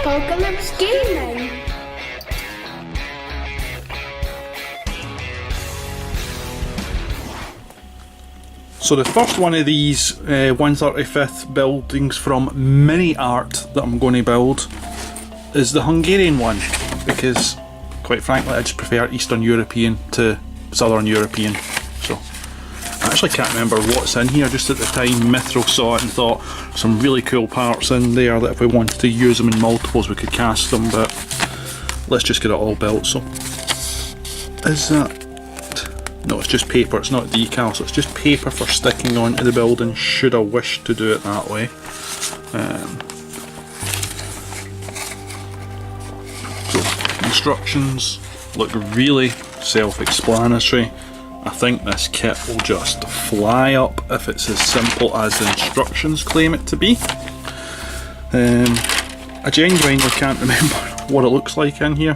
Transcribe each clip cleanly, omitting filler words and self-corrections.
Apocalypse Gaming. So the first one of these 1/35th buildings from miniArt that I'm going to build is the Hungarian one, because quite frankly I just prefer Eastern European to Southern European. So I actually can't remember what's in here. Just at the time Mithro saw it and thought some really cool parts in there that if we wanted to use them in multiples we could cast them, but let's just get it all built. So is that... no, it's just paper, it's not decal, so it's just paper for sticking onto the building should I wish to do it that way. So instructions look really self-explanatory. I think this kit will just fly up if it's as simple as the instructions claim it to be. I genuinely can't remember what it looks like in here.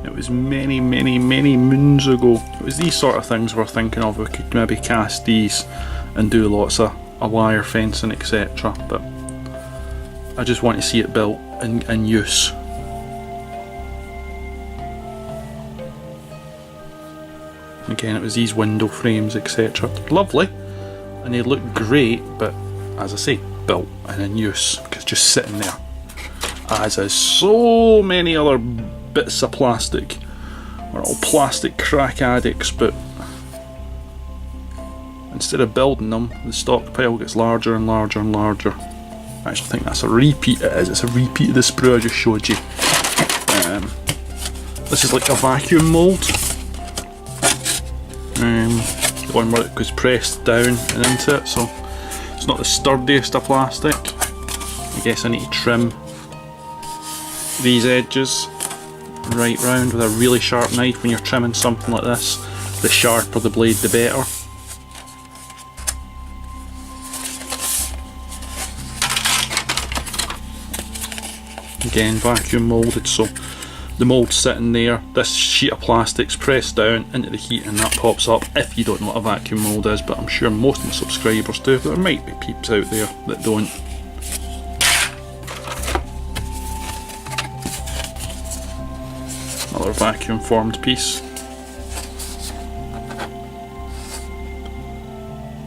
It was many moons ago. It was these sort of things we're thinking of. We could maybe cast these and do lots of wire fencing, etc. But I just want to see it built in use. Again, it was these window frames, etc. Lovely, and they look great, but as I say, built and in use, because just sitting there, as is so many other bits of plastic. We're all plastic crack addicts, but instead of building them, the stockpile gets larger and larger and larger. I actually think that's a repeat. It is. It's a repeat of the sprue I just showed you. This is like a vacuum mould. The one where it goes pressed down and into it, so it's not the sturdiest of plastic. I guess I need to trim these edges right round with a really sharp knife. When you're trimming something like this, the sharper the blade the better. Again, vacuum moulded, so the mould's sitting there, this sheet of plastic's pressed down into the heat and that pops up, if you don't know what a vacuum mould is, but I'm sure most of my subscribers do, but there might be peeps out there that don't. Another vacuum formed piece.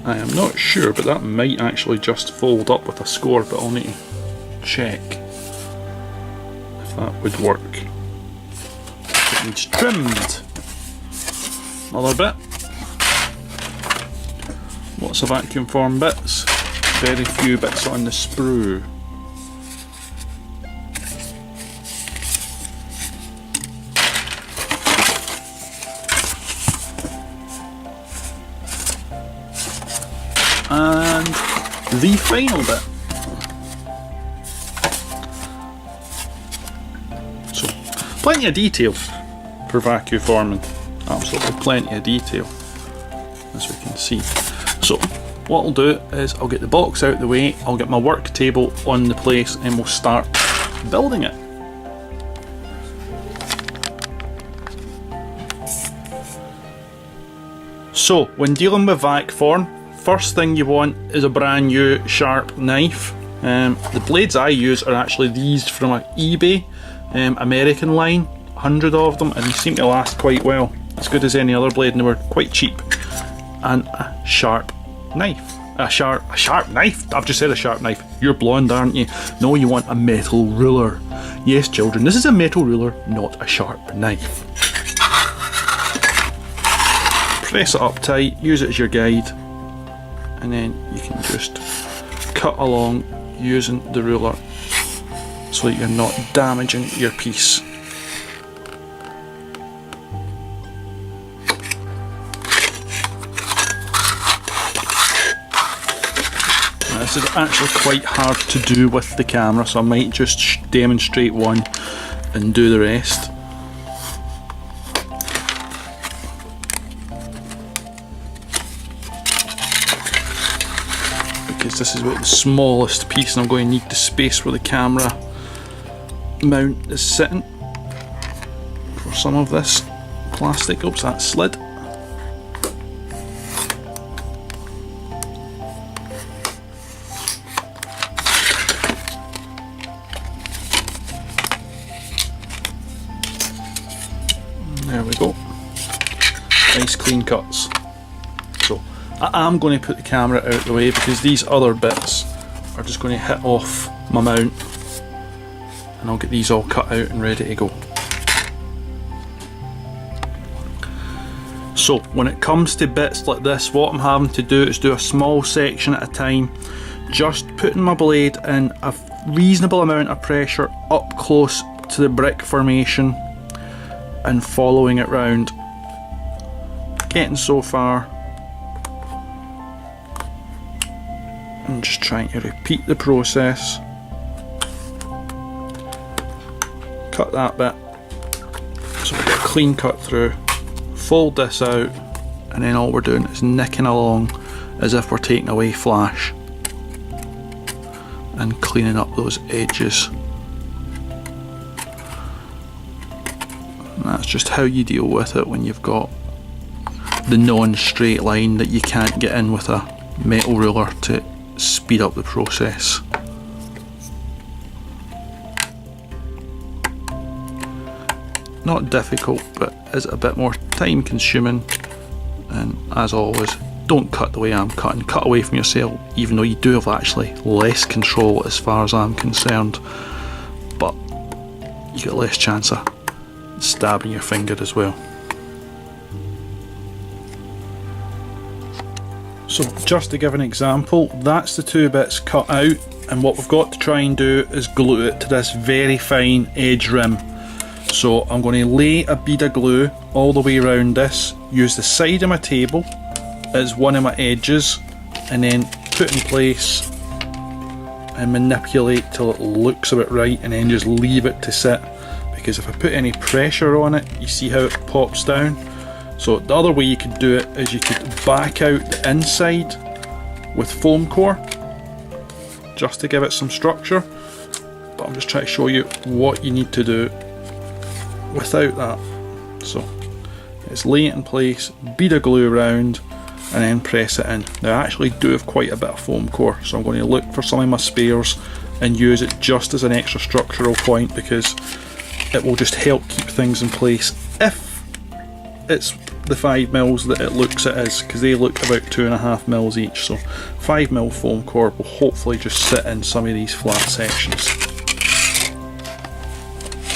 I am not sure, but that might actually just fold up with a score, but I'll need to check if that would work. It needs trimmed. Another bit. Lots of vacuum formed bits. Very few bits on the sprue. And the final bit. So, plenty of detail for vacuum forming. Absolutely plenty of detail, as we can see. So, what I'll do is I'll get the box out of the way, I'll get my work table on the place, and we'll start building it. So, when dealing with vac form, first thing you want is a brand new sharp knife. The blades I use are actually these from an eBay American line, 100 of them, and they seem to last quite well, as good as any other blade, and they were quite cheap. And a sharp knife. A sharp knife? I've just said a sharp knife. You're blonde, aren't you? No, you want a metal ruler. Yes, children, this is a metal ruler, not a sharp knife. Press it up tight, use it as your guide, and then you can just cut along using the ruler so that you're not damaging your piece. Now, this is actually quite hard to do with the camera, so I might just demonstrate one and do the rest. Because this is about the smallest piece and I'm going to need the space where the camera mount is sitting for some of this plastic. Oops, that slid. There we go. Nice clean cuts. So I am going to put the camera out of the way because these other bits are just going to hit off my mount, and I'll get these all cut out and ready to go. So when it comes to bits like this, what I'm having to do is do a small section at a time, just putting my blade in a reasonable amount of pressure up close to the brick formation and following it round, getting so far and just trying to repeat the process. Cut that bit so we get a clean cut through, fold this out, and then all we're doing is nicking along as if we're taking away flash and cleaning up those edges. And that's just how you deal with it when you've got the non-straight line that you can't get in with a metal ruler to speed up the process. Not difficult, but is a bit more time consuming, and as always, don't cut the way I'm cutting. Cut away from yourself, even though you do have actually less control as far as I'm concerned, but you get less chance of stabbing your finger as well. So just to give an example, that's the two bits cut out, and what we've got to try and do is glue it to this very fine edge rim. So I'm going to lay a bead of glue all the way around this, use the side of my table as one of my edges, and then put in place and manipulate till it looks a bit right, and then just leave it to sit, because if I put any pressure on it, you see how it pops down. So the other way you could do it is you could back out the inside with foam core just to give it some structure, but I'm just trying to show you what you need to do without that. So it's lay it in place, bead of glue around, and then press it in. Now I actually do have quite a bit of foam core, so I'm going to look for some of my spares and use it just as an extra structural point, because it will just help keep things in place if it's the 5mm that it looks it is, because they look about 2.5mm each. So 5mm foam core will hopefully just sit in some of these flat sections.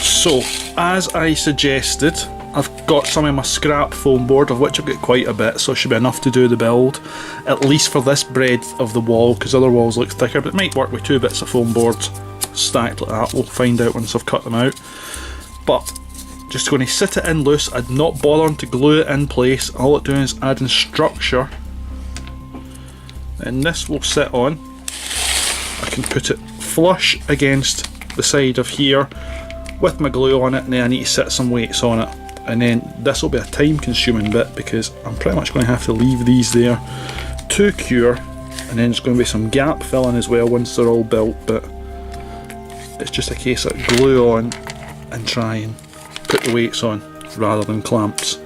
So as I suggested, I've got some of my scrap foam board, of which I've got quite a bit, so it should be enough to do the build, at least for this breadth of the wall, because other walls look thicker, but it might work with 2 bits of foam board stacked like that. We'll find out once I've cut them out. But just going to sit it in loose. I'd not bothering to glue it in place. All it's doing is adding structure, and this will sit on. I can put it flush against the side of here with my glue on it, and then I need to set some weights on it, and then this will be a time consuming bit, because I'm pretty much going to have to leave these there to cure, and then there's going to be some gap filling as well once they're all built, but it's just a case of glue on and try and put the weights on rather than clamps.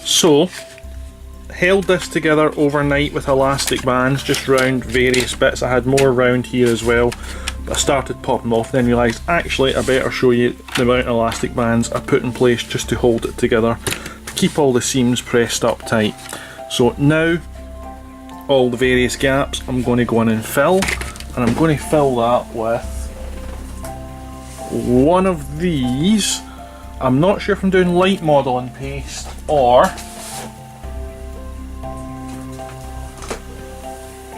So held this together overnight with elastic bands just round various bits. I had more round here as well, but I started popping them off, then realised actually I better show you the amount of elastic bands I put in place just to hold it together, to keep all the seams pressed up tight. So now all the various gaps I'm going to go in and fill, and I'm going to fill that with one of these. I'm not sure if I'm doing light modelling paste or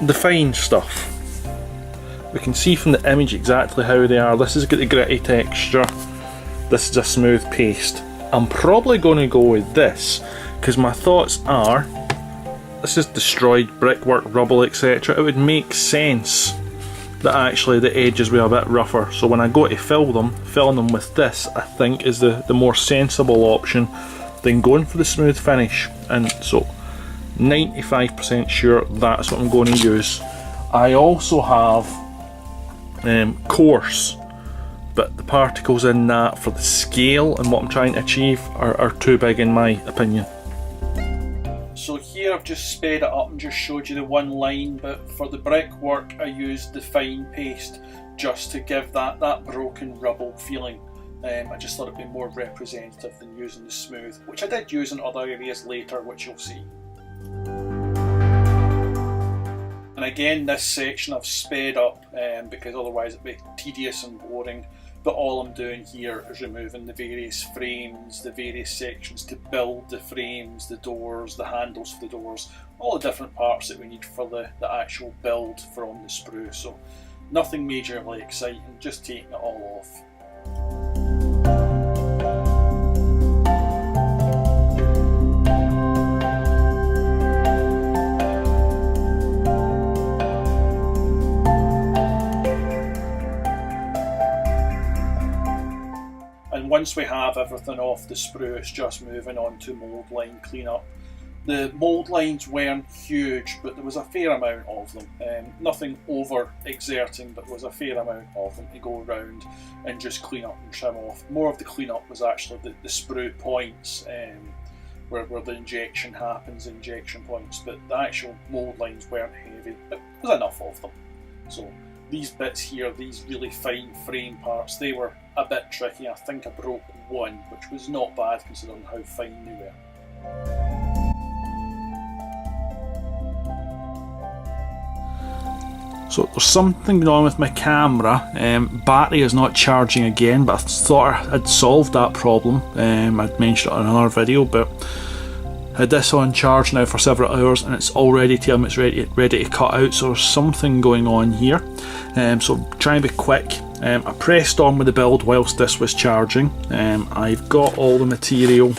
the fine stuff. We can see from the image exactly how they are. This has got the gritty texture, this is a smooth paste. I'm probably going to go with this, because my thoughts are, this is destroyed brickwork, rubble, etc. It would make sense that actually the edges were a bit rougher, so when I go to filling them with this I think is the more sensible option than going for the smooth finish. And so 95% sure that's what I'm going to use. I also have coarse, but the particles in that for the scale and what I'm trying to achieve are too big in my opinion. So here I've just sped it up and just showed you the one line, but for the brickwork I used the fine paste just to give that broken rubble feeling. I just thought it'd be more representative than using the smooth, which I did use in other areas later, which you'll see. And again, this section I've sped up because otherwise it'd be tedious and boring. But all I'm doing here is removing the various frames, the various sections to build the frames, the doors, the handles for the doors, all the different parts that we need for the actual build from the sprue. So nothing majorly exciting, just taking it all off. And once we have everything off the sprue, it's just moving on to mould line cleanup. The mould lines weren't huge, but there was a fair amount of them. Nothing over exerting, but there was a fair amount of them to go around and just clean up and trim off. More of the cleanup was actually the sprue points where the injection happens, injection points, but the actual mould lines weren't heavy, but there was enough of them. So these bits here, these really fine frame parts, they were a bit tricky. I think I broke one, which was not bad considering how fine they were. So there's something going on with my camera. Battery is not charging again, but I thought I'd solved that problem. I'd mentioned it in another video, but I had this on charge now for several hours and it's already telling me it's ready to cut out, so there's something going on here. So trying to be quick. I pressed on with the build whilst this was charging. I've got all the material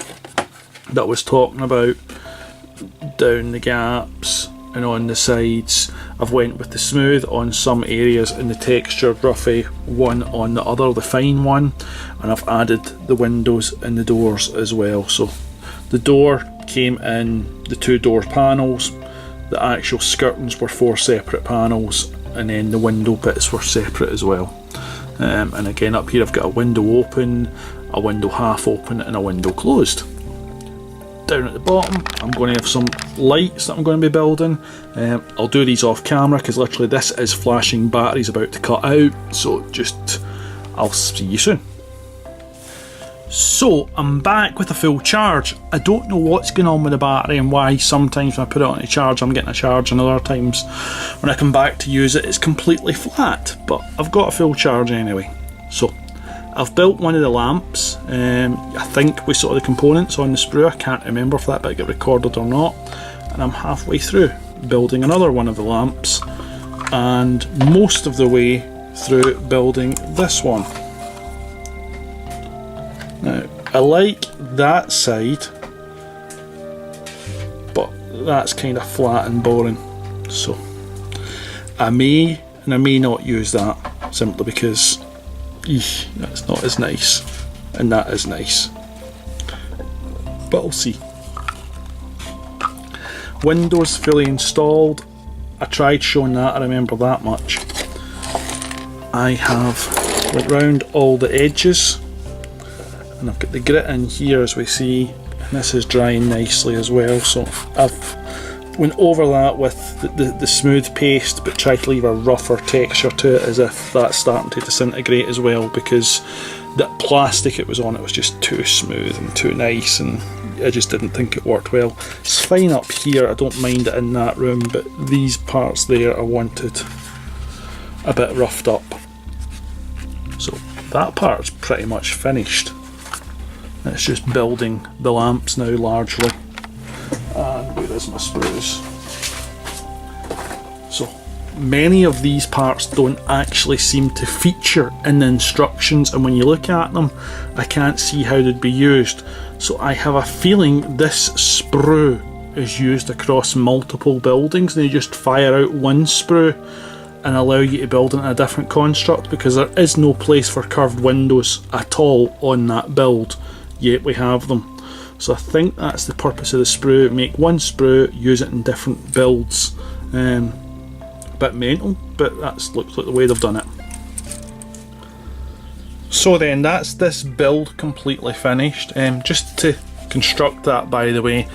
that I was talking about down the gaps and on the sides. I've went with the smooth on some areas and the textured roughy one on the other, the fine one, and I've added the windows and the doors as well. So the door came in the two door panels, the actual skirtings were 4 separate panels, and then the window bits were separate as well. And again up here I've got a window open, a window half open and a window closed. Down at the bottom I'm going to have some lights that I'm going to be building. I'll do these off camera because literally this is flashing batteries about to cut out, so I'll see you soon. So I'm back with a full charge. I don't know what's going on with the battery and why sometimes when I put it on a charge I'm getting a charge and other times when I come back to use it it's completely flat, but I've got a full charge anyway. So I've built one of the lamps. I think we saw the components on the sprue. I can't remember if that bit got recorded or not, and I'm halfway through building another one of the lamps and most of the way through building this one. Now, I like that side, but that's kind of flat and boring. So I may not use that simply because that's not as nice, and that is nice. But we'll see. Windows fully installed. I tried showing that, I remember that much. I have went round all the edges. And I've got the grit in here as we see, and this is drying nicely as well, so I've went over that with the smooth paste but tried to leave a rougher texture to it as if that's starting to disintegrate as well, because that plastic it was on, it was just too smooth and too nice and I just didn't think it worked well. It's fine up here, I don't mind it in that room, but these parts there I wanted a bit roughed up. So that part's pretty much finished. It's just building the lamps now largely. And where is my sprues? So many of these parts don't actually seem to feature in the instructions, and when you look at them I can't see how they'd be used. So I have a feeling this sprue is used across multiple buildings and they just fire out one sprue and allow you to build in a different construct, because there is no place for curved windows at all on that build. Yet we have them. So I think that's the purpose of the sprue. Make one sprue, use it in different builds. A bit mental, but that's looks like the way they've done it. So then that's this build completely finished. Just to construct that, by the way,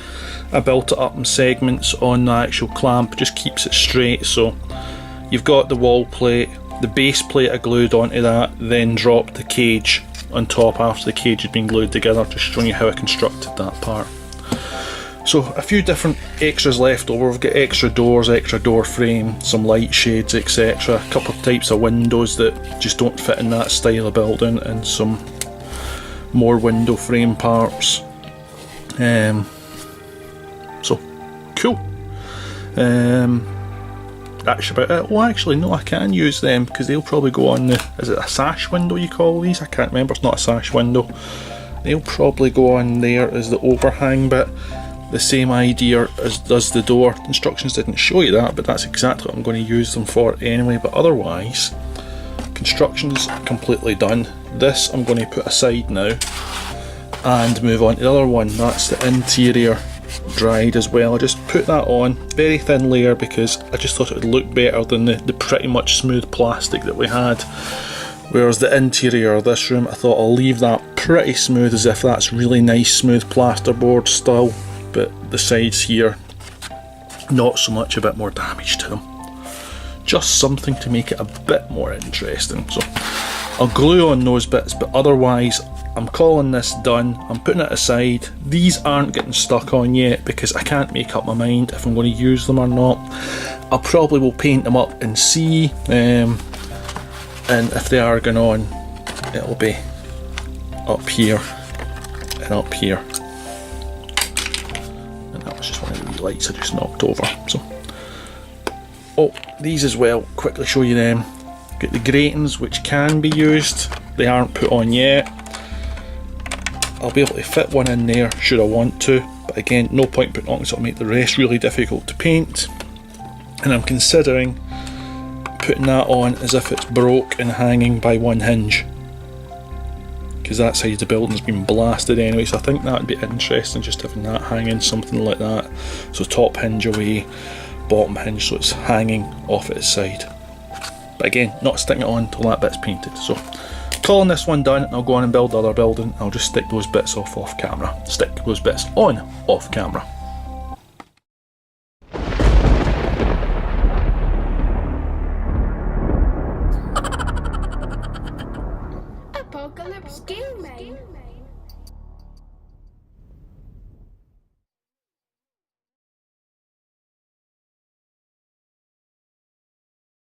I built it up in segments on the actual clamp, just keeps it straight. So you've got the wall plate, the base plate I glued onto that, then dropped the cage on top after the cage had been glued together, just showing you how I constructed that part. So a few different extras left over. We've got extra doors, extra door frame, some light shades, etc. A couple of types of windows that just don't fit in that style of building, and some more window frame parts. So cool. That's about it. Well, actually no, I can use them because they'll probably go on the, is it a sash window you call these? I can't remember, it's not a sash window. They'll probably go on there as the overhang bit. The same idea as does the door. Instructions didn't show you that, but that's exactly what I'm going to use them for anyway. But otherwise, construction's completely done. This I'm going to put aside now and move on to the other one. That's the interior, dried as well. I just put that on, very thin layer, because I just thought it would look better than the pretty much smooth plastic that we had. Whereas the interior of this room, I thought I'll leave that pretty smooth, as if that's really nice smooth plasterboard still, but the sides here, not so much, a bit more damage to them. Just something to make it a bit more interesting. So I'll glue on those bits, but otherwise I'm calling this done. I'm putting it aside. These aren't getting stuck on yet because I can't make up my mind if I'm going to use them or not. I probably will paint them up and see, and if they are going on, it'll be up here and up here. And that was just one of the wee lights I just knocked over. So, oh, these as well, quickly show you them. Get the gratings, which can be used. They aren't put on yet. I'll be able to fit one in there should I want to, but again, no point putting on because it'll make the rest really difficult to paint. And I'm considering putting that on as if it's broke and hanging by one hinge, because that side of the building's been blasted anyway, so I think that would be interesting, just having that hanging, something like that. So top hinge away, bottom hinge so it's hanging off at its side. But again, not sticking it on until that bit's painted. So calling this one done, and I'll go on and build the other building. I'll just stick those bits off camera. Stick those bits on off camera. Apocalypse Gaming.